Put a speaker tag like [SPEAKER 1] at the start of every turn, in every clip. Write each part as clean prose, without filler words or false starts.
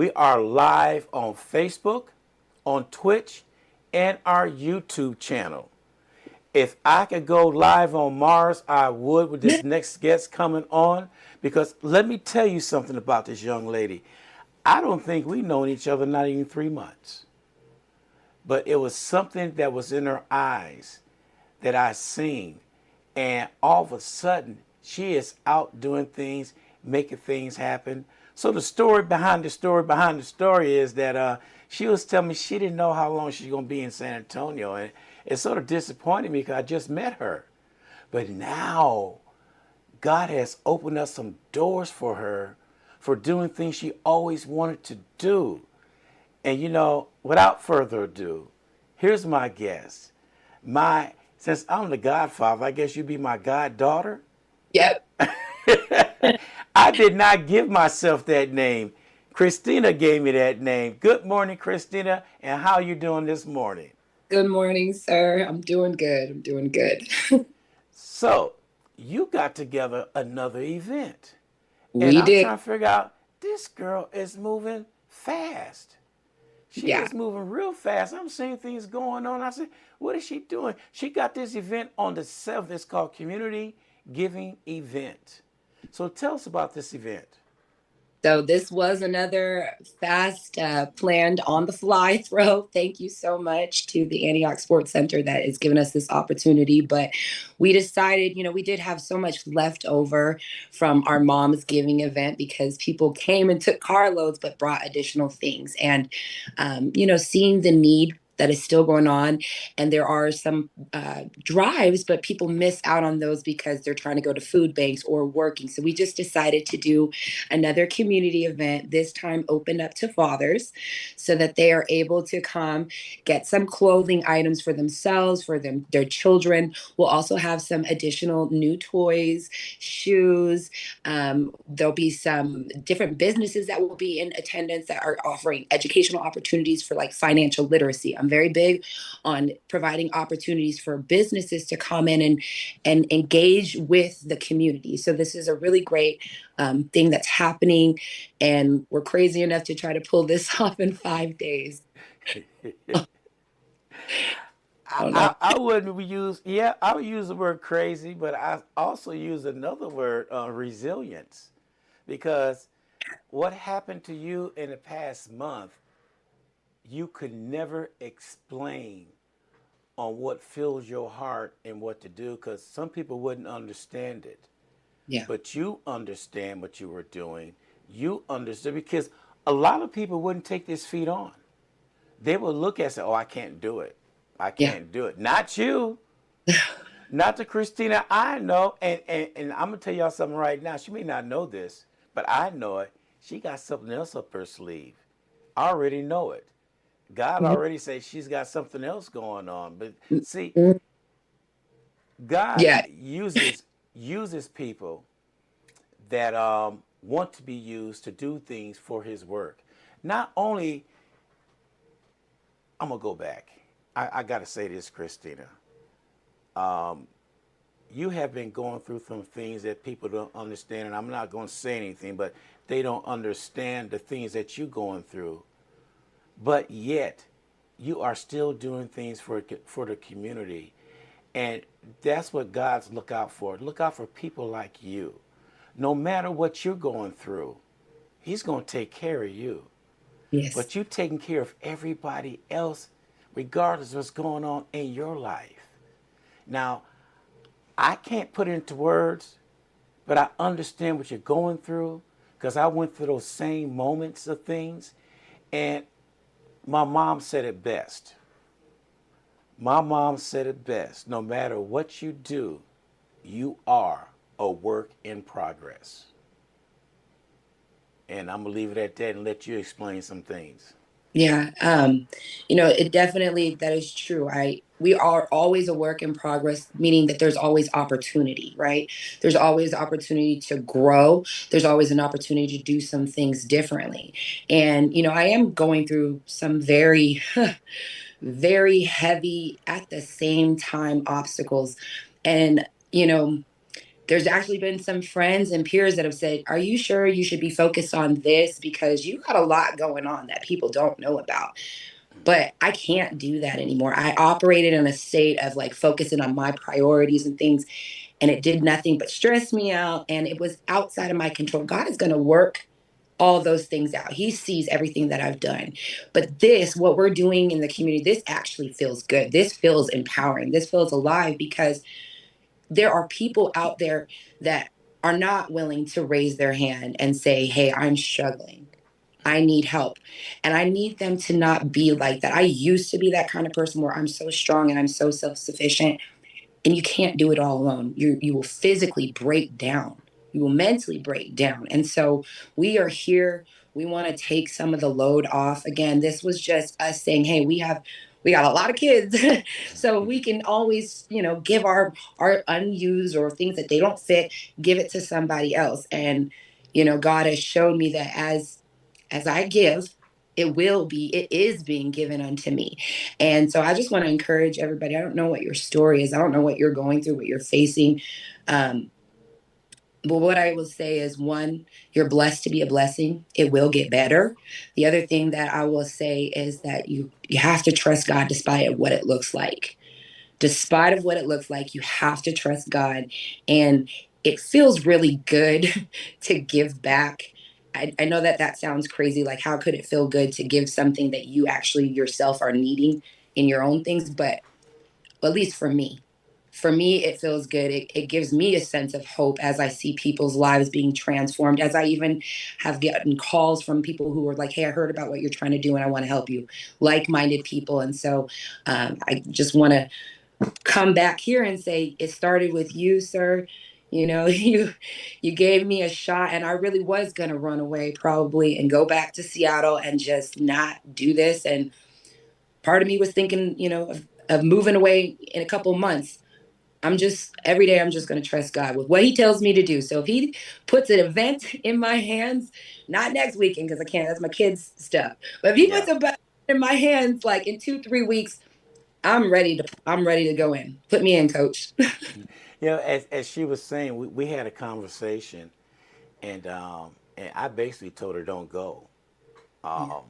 [SPEAKER 1] We are live on Facebook, on Twitch, and our YouTube channel. If I could go live on Mars, I would with this next guest coming on. Because let me tell you something about this young lady. I don't think we've known each other not even 3 months. But it was something that was in her eyes that I seen. And all of a sudden, she is out doing things, making things happen. So the story behind the story behind the story is that she was telling me she didn't know how long she's going to be in San Antonio. And it sort of disappointed me because I just met her. But now, God has opened up some doors for her for doing things she always wanted to do. And without further ado, here's my guest. Since I'm the godfather, I guess you'd be my goddaughter.
[SPEAKER 2] Yep.
[SPEAKER 1] I did not give myself that name. Kristina gave me that name. Good morning, Kristina, and how you doing this morning?
[SPEAKER 2] Good morning, sir. I'm doing good. I'm doing good.
[SPEAKER 1] So, you got together another event. And
[SPEAKER 2] We
[SPEAKER 1] I'm
[SPEAKER 2] did.
[SPEAKER 1] trying to figure out, this girl is moving fast. She
[SPEAKER 2] Yeah.
[SPEAKER 1] is moving real fast. I'm seeing things going on. I said, what is she doing? She got this event on the 7th. It's called Community Giving Event. So tell us about this event.
[SPEAKER 2] So this was another fast, planned on the fly throw. Thank you so much to the Antioch Sports Center that has given us this opportunity. But we decided, we did have so much left over from our mom's giving event because people came and took carloads, but brought additional things. And, seeing the need that is still going on. And there are some drives, but people miss out on those because they're trying to go to food banks or working. So we just decided to do another community event, this time opened up to fathers so that they are able to come get some clothing items for themselves, for their children. We'll also have some additional new toys, shoes. There'll be some different businesses that will be in attendance that are offering educational opportunities for like financial literacy. I'm very big on providing opportunities for businesses to come in and engage with the community. So this is a really great thing that's happening, and we're crazy enough to try to pull this off in 5 days. I don't know.
[SPEAKER 1] I wouldn't use, yeah, I would use the word crazy, but I also use another word, resilience. Because what happened to you in the past month, you could never explain on what fills your heart and what to do because some people wouldn't understand it.
[SPEAKER 2] Yeah.
[SPEAKER 1] But you understand what you were doing. You understood because a lot of people wouldn't take this feat on. They would look at it and say, oh, I can't do it. I
[SPEAKER 2] Yeah.
[SPEAKER 1] can't do it. Not you. Not the Kristina I know. And I'm going to tell y'all something right now. She may not know this, but I know it. She got something else up her sleeve. I already know it. God already says she's got something else going on. But see, God
[SPEAKER 2] Yeah.
[SPEAKER 1] uses people that want to be used to do things for His work. Not only, I'm gonna go back. I gotta say this, Kristina. You have been going through some things that people don't understand, and I'm not going to say anything, but they don't understand the things that you're going through. But yet, you are still doing things for the community, and that's what God's look out for. Look out for people like you. No matter what you're going through, He's going to take care of you.
[SPEAKER 2] Yes.
[SPEAKER 1] But you taking care of everybody else, regardless of what's going on in your life. Now, I can't put it into words, but I understand what you're going through because I went through those same moments of things. And my mom said it best. My mom said it best. No matter what you do, you are a work in progress. And I'm going to leave it at that and let you explain some things.
[SPEAKER 2] Yeah, it definitely that is true. We are always a work in progress, meaning that there's always opportunity, right? There's always opportunity to grow. There's always an opportunity to do some things differently. And I am going through some very very heavy at the same time obstacles. And there's actually been some friends and peers that have said, are you sure you should be focused on this? Because you got a lot going on that people don't know about. But I can't do that anymore. I operated in a state of like focusing on my priorities and things, and it did nothing but stress me out. And it was outside of my control. God is going to work all those things out. He sees everything that I've done. But this, what we're doing in the community, this actually feels good. This feels empowering. This feels alive because there are people out there that are not willing to raise their hand and say, hey, I'm struggling. I need help. And I need them to not be like that. I used to be that kind of person where I'm so strong and I'm so self sufficient, and you can't do it all alone. You will physically break down. You will mentally break down. And so we are here. We want to take some of the load off. Again, this was just us saying, hey, we got a lot of kids. So we can always, give our unused or things that they don't fit, give it to somebody else. And, God has shown me that as I give, it is being given unto me. And so I just want to encourage everybody. I don't know what your story is. I don't know what you're going through, what you're facing. Um, but what I will say is, one, you're blessed to be a blessing. It will get better. The other thing that I will say is that you have to trust God despite of what it looks like. Despite of what it looks like, you have to trust God. And it feels really good to give back. I know that sounds crazy. Like, how could it feel good to give something that you actually yourself are needing in your own things? But at least for me, it feels good. It gives me a sense of hope as I see people's lives being transformed, as I even have gotten calls from people who are like, hey, I heard about what you're trying to do and I want to help you, like-minded people. And so I just want to come back here and say it started with you, sir. You gave me a shot, and I really was going to run away probably and go back to Seattle and just not do this. And part of me was thinking, of moving away in a couple months. Every day I'm just going to trust God with what he tells me to do. So if he puts an event in my hands, not next weekend because I can't, that's my kids stuff. But if he
[SPEAKER 1] Yeah.
[SPEAKER 2] puts a event in my hands like in 2-3 weeks, I'm ready to go in. Put me in, coach.
[SPEAKER 1] As she was saying, we had a conversation, and I basically told her don't go.
[SPEAKER 2] Yeah.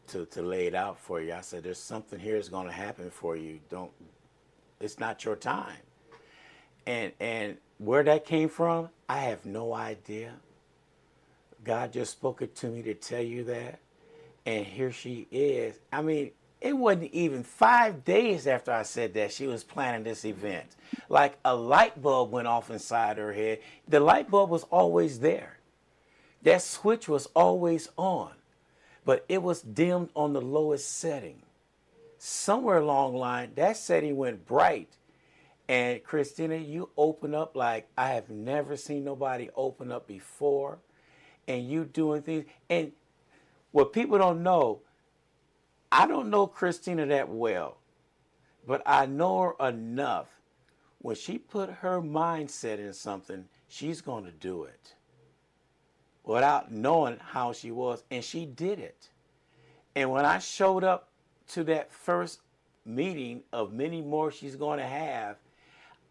[SPEAKER 1] To lay it out for you. I said, there's something here that's going to happen for you. Don't. It's not your time. And where that came from, I have no idea. God just spoke it to me to tell you that. And here she is. I mean, it wasn't even 5 days after I said that she was planning this event. Like a light bulb went off inside her head. The light bulb was always there. That switch was always on, but it was dimmed on the lowest setting. Somewhere along the line, that setting went bright. And Kristina, you open up like I have never seen nobody open up before. And you doing things. And what people don't know, I don't know Kristina that well, but I know her enough. When she put her mindset in something, she's going to do it without knowing how she was. And she did it. And when I showed up to that first meeting of many more she's going to have,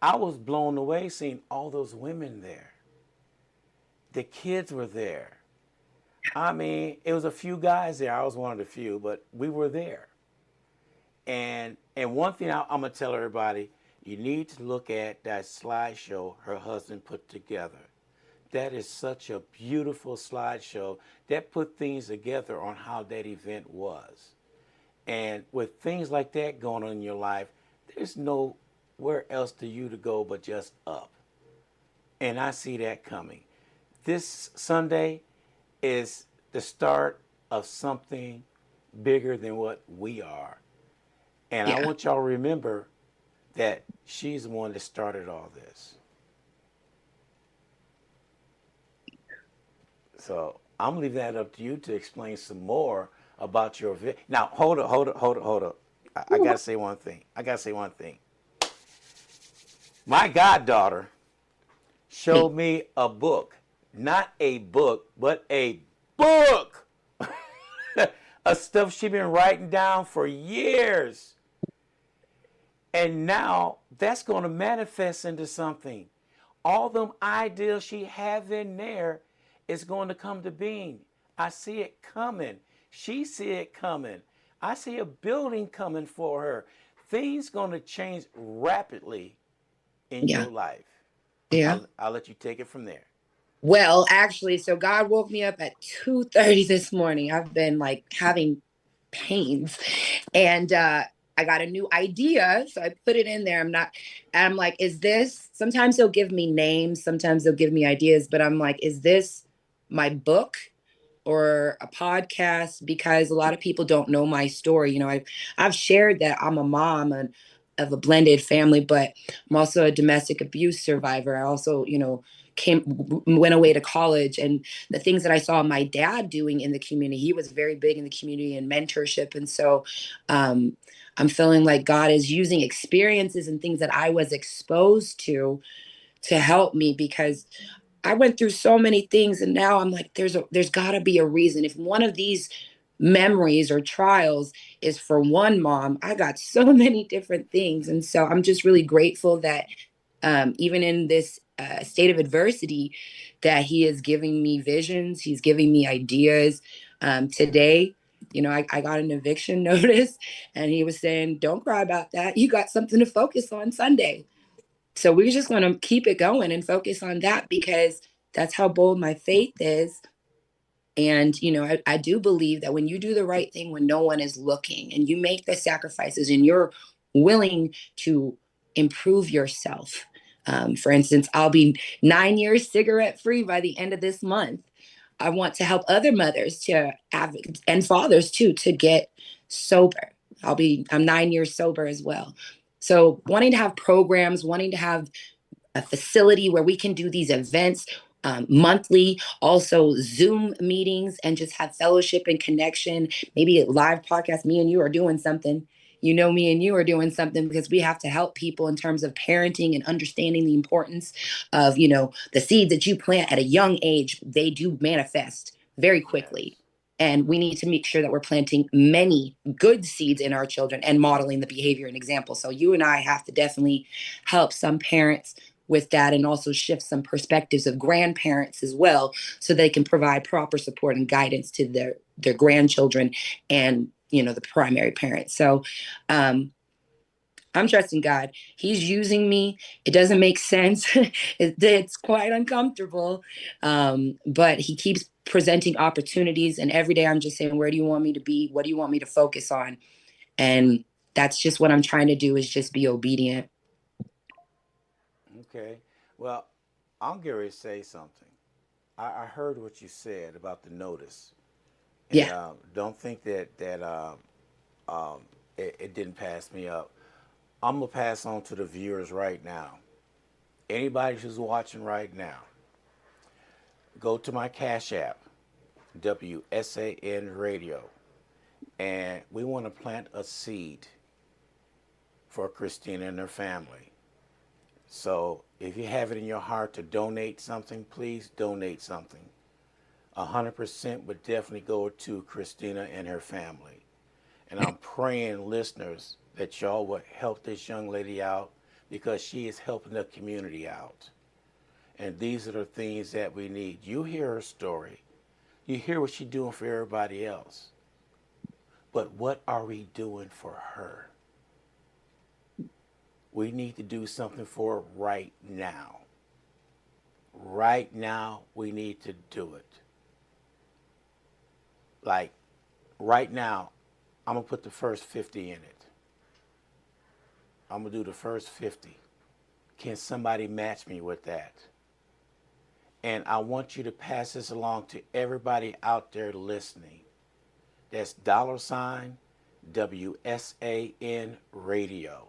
[SPEAKER 1] I was blown away seeing all those women there. The kids were there. I mean, it was a few guys there. I was one of the few, but we were there. And one thing I'm gonna tell everybody, you need to look at that slideshow her husband put together. That is such a beautiful slideshow that put things together on how that event was. And with things like that going on in your life, there's nowhere else to you to go but just up. And I see that coming. This Sunday is the start of something bigger than what we are. And I
[SPEAKER 2] Yeah.
[SPEAKER 1] want y'all to remember that she's the one that started all this. So I'm leaving that up to you to explain some more about your video. Now, hold up. I got to say one thing. My goddaughter showed me a book. Not a book, but a book of stuff she's been writing down for years. And now that's going to manifest into something. All them ideas she have in there is going to come to being. I see it coming. She see it coming. I see a building coming for her. Things going to change rapidly in
[SPEAKER 2] Yeah.
[SPEAKER 1] your life.
[SPEAKER 2] Yeah.
[SPEAKER 1] I'll let you take it from there.
[SPEAKER 2] Well, actually, so God woke me up at 2:30 this morning. I've been like having pains, and I got a new idea, so I put it in there. I'm like, is this, sometimes they'll give me names, sometimes they'll give me ideas, but I'm like, is this my book or a podcast? Because a lot of people don't know my story. I've shared that I'm a mom and of a blended family, but I'm also a domestic abuse survivor. I also, went away to college, and the things that I saw my dad doing in the community, he was very big in the community and mentorship. And so I'm feeling like God is using experiences and things that I was exposed to help me, because I went through so many things, and now I'm like, there's got to be a reason. If one of these memories or trials is for one mom, I got so many different things. And so I'm just really grateful that even in this state of adversity, that he is giving me visions, he's giving me ideas. Today, I got an eviction notice, and he was saying, don't cry about that. You got something to focus on Sunday. So we're just going to keep it going and focus on that, because that's how bold my faith is. And, I do believe that when you do the right thing, when no one is looking, and you make the sacrifices and you're willing to improve yourself. For instance, I'll be 9 years cigarette free by the end of this month. I want to help other mothers and fathers too, to get sober. I'm 9 years sober as well. So wanting to have programs, wanting to have a facility where we can do these events monthly, also Zoom meetings, and just have fellowship and connection, maybe a live podcast. Me and you are doing something. Me and you are doing something, because we have to help people in terms of parenting and understanding the importance of, the seeds that you plant at a young age, they do manifest very quickly.
[SPEAKER 1] Yes.
[SPEAKER 2] And we need to make sure that we're planting many good seeds in our children and modeling the behavior and example. So you and I have to definitely help some parents with that, and also shift some perspectives of grandparents as well, so they can provide proper support and guidance to their grandchildren and the primary parents. So I'm trusting God. He's using me. It doesn't make sense. It's quite uncomfortable, but he keeps presenting opportunities, and every day I'm just saying, where do you want me to be? What do you want me to focus on? And that's just what I'm trying to do, is just be obedient.
[SPEAKER 1] Okay. Well, I'm going to say something. I heard what you said about the notice, and
[SPEAKER 2] Yeah.
[SPEAKER 1] don't think that it didn't pass me up. I'm gonna pass on to the viewers right now. Anybody who's watching right now, go to my Cash App, WSAN Radio, and we want to plant a seed for Kristina and her family. So if you have it in your heart to donate something, please donate something. 100% would definitely go to Kristina and her family. And I'm praying, listeners, that y'all would help this young lady out, because she is helping the community out. And these are the things that we need. You hear her story. You hear what she's doing for everybody else. But what are we doing for her? We need to do something for her right now. Right now, we need to do it. Like, right now, I'm going to put the first 50 in it. I'm going to do the first 50. Can somebody match me with that? And I want you to pass this along to everybody out there listening. That's $ WSAN Radio.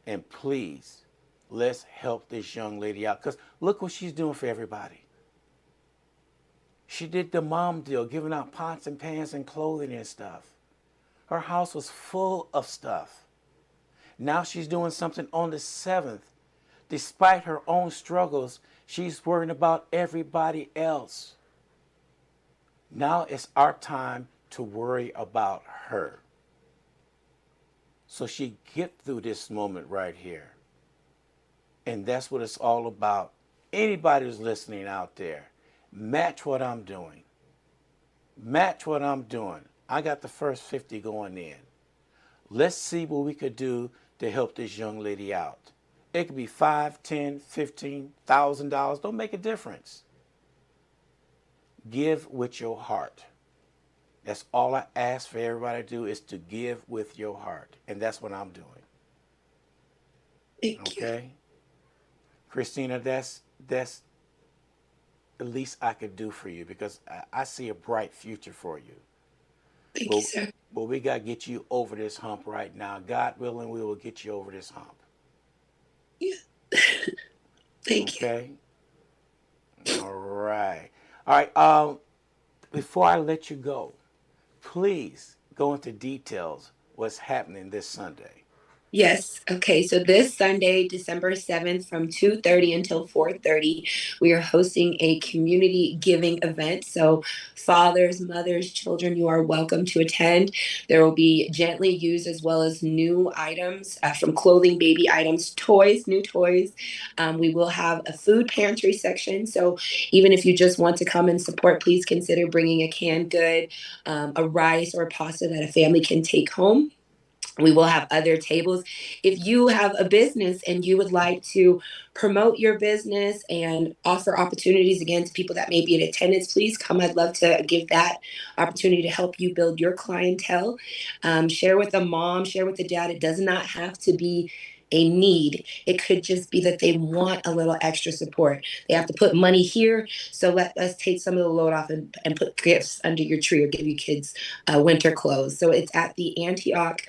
[SPEAKER 1] And please, let's help this young lady out. Because look what she's doing for everybody. She did the mom deal, giving out pots and pans and clothing and stuff. Her house was full of stuff. Now she's doing something on the 7th. Despite her own struggles, she's worrying about everybody else. Now it's our time to worry about her, so she get through this moment right here. And that's what it's all about. Anybody who's listening out there, match what I'm doing. Match what I'm doing. I got the first 50 going in. Let's see what we could do to help this young lady out. It could be $5, $10, $15,000. Don't make a difference. Give with your heart. That's all I ask for everybody to do, is to give with your heart. And that's what I'm doing.
[SPEAKER 2] Thank you.
[SPEAKER 1] Okay? Kristina, that's the least I could do for you, because I see a bright future for you.
[SPEAKER 2] Thank you, sir.
[SPEAKER 1] But we got to get you over this hump right now. God willing, we will get you over this hump.
[SPEAKER 2] Yeah. Thank you.
[SPEAKER 1] Okay? All right. All right. Before I let you go, please go into details what's happening this Sunday.
[SPEAKER 2] Yes. Okay. So this Sunday, December 7th, from 2:30 until 4:30, we are hosting a community giving event. So fathers, mothers, children, you are welcome to attend. There will be gently used as well as new items, from clothing, baby items, toys, new toys. We will have a food pantry section. So even if you just want to come and support, please consider bringing a canned good, a rice or pasta that a family can take home. We will have other tables. If you have a business and you would like to promote your business and offer opportunities again to people that may be in attendance, please come. I'd love to give that opportunity to help you build your clientele. Share with the mom, share with the dad. It does not have to be a need. It could just be that they want a little extra support. They have to put money here. So let us take some of the load off and put gifts under your tree or give you kids winter clothes. So it's at the Antioch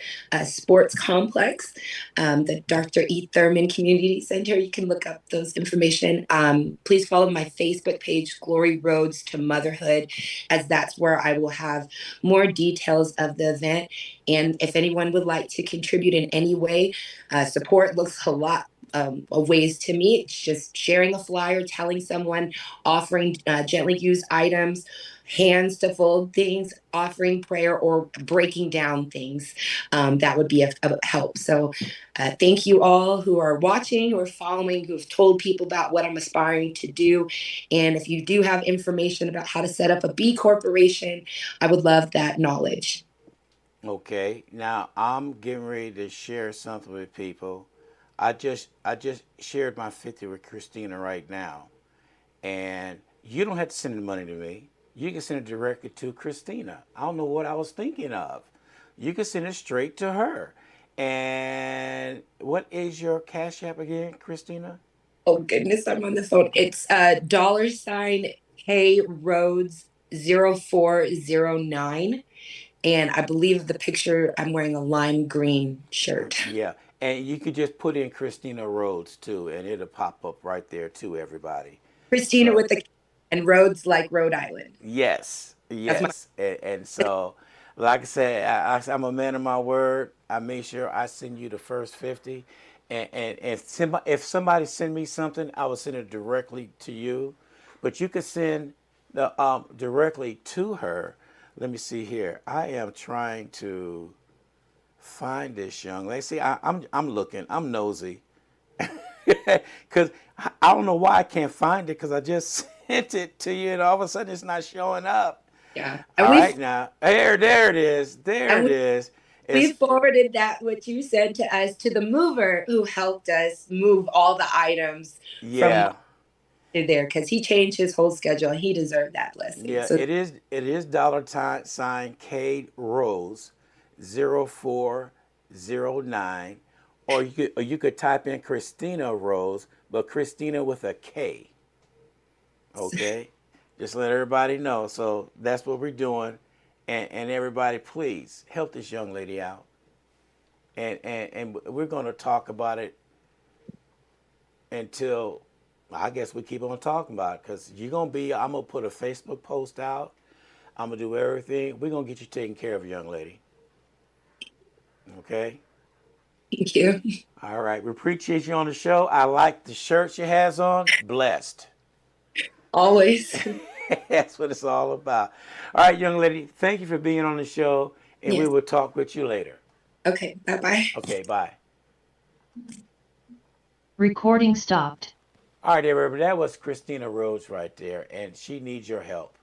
[SPEAKER 2] Sports Complex, the Dr. E. Thurman Community Center. You can look up those information. Please follow my Facebook page, Glory Roads to Motherhood, as that's where I will have more details of the event. And if anyone would like to contribute in any way, support looks a lot of ways to me. It's just sharing a flyer, telling someone, offering gently used items, hands to fold things, offering prayer, or breaking down things. That would be a help. So thank you all who are watching, who are following, who have told people about what I'm aspiring to do. And if you do have information about how to set up a B corporation, I would love that knowledge.
[SPEAKER 1] Okay. Now I'm getting ready to share something with people. I just shared my 50 with Kristina right now. And you don't have to send the money to me. You can send it directly to Kristina. I don't know what I was thinking of. You can send it straight to her. And what is your Cash App again, Kristina?
[SPEAKER 2] Oh goodness, I'm on the phone. It's $ K Rhodes 0409. And I believe the picture, I'm wearing a lime green shirt.
[SPEAKER 1] Yeah. And you could just put in Kristina Rhodes too, and it'll pop up right there too, everybody.
[SPEAKER 2] Kristina
[SPEAKER 1] So
[SPEAKER 2] with the and Rhodes like Rhode Island.
[SPEAKER 1] yes,
[SPEAKER 2] That's my
[SPEAKER 1] yes, and so, like I said, I'm a man of my word. I make sure I send you the first 50, and if somebody send me something, I will send it directly to you, but you could send the directly to her. Let me see here. I am trying to find this young lady. See, I'm looking. I'm nosy. Because I don't know why I can't find it, because I just sent it to you and all of a sudden it's not showing up.
[SPEAKER 2] yeah.
[SPEAKER 1] All right, now there it is. There
[SPEAKER 2] And
[SPEAKER 1] it is.
[SPEAKER 2] we
[SPEAKER 1] It's
[SPEAKER 2] forwarded that what you said to us to the mover who helped us move all the items from
[SPEAKER 1] yeah,
[SPEAKER 2] to there because he changed his whole schedule. He deserved that blessing.
[SPEAKER 1] yeah.
[SPEAKER 2] So
[SPEAKER 1] It is dollar sign Kate Rose 0409, or you could type in Kristina Rose, but Kristina with a K. Okay, just let everybody know. So that's what we're doing, and everybody, please help this young lady out, and we're going to talk about it until, I guess, we keep on talking about it, because you're going to be, I'm going to put a Facebook post out. I'm going to do everything. We're going to get you taken care of, young lady. Okay.
[SPEAKER 2] thank you.
[SPEAKER 1] All right, we appreciate you on the show. I like the shirt she has on. Blessed.
[SPEAKER 2] Always.
[SPEAKER 1] That's what it's all about. All right, young lady, thank you for being on the show, and we
[SPEAKER 2] Yes.
[SPEAKER 1] will talk with you later.
[SPEAKER 2] Okay. Bye bye.
[SPEAKER 1] Okay, bye.
[SPEAKER 3] Recording stopped.
[SPEAKER 1] All right, everybody, that was Kristina Rhodes right there, and she needs your help.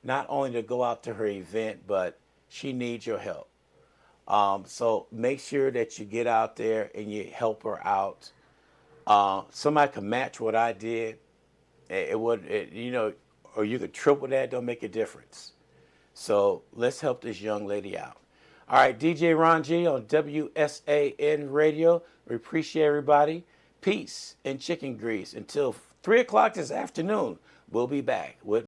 [SPEAKER 1] Not only to go out to her event, but she needs your help. So make sure that you get out there and you help her out. Somebody can match what I did. It would, or you could triple that. Don't make a difference. So let's help this young lady out. All right, DJ Ron G on WSAN Radio. We appreciate everybody. Peace and chicken grease. Until 3 o'clock this afternoon, we'll be back with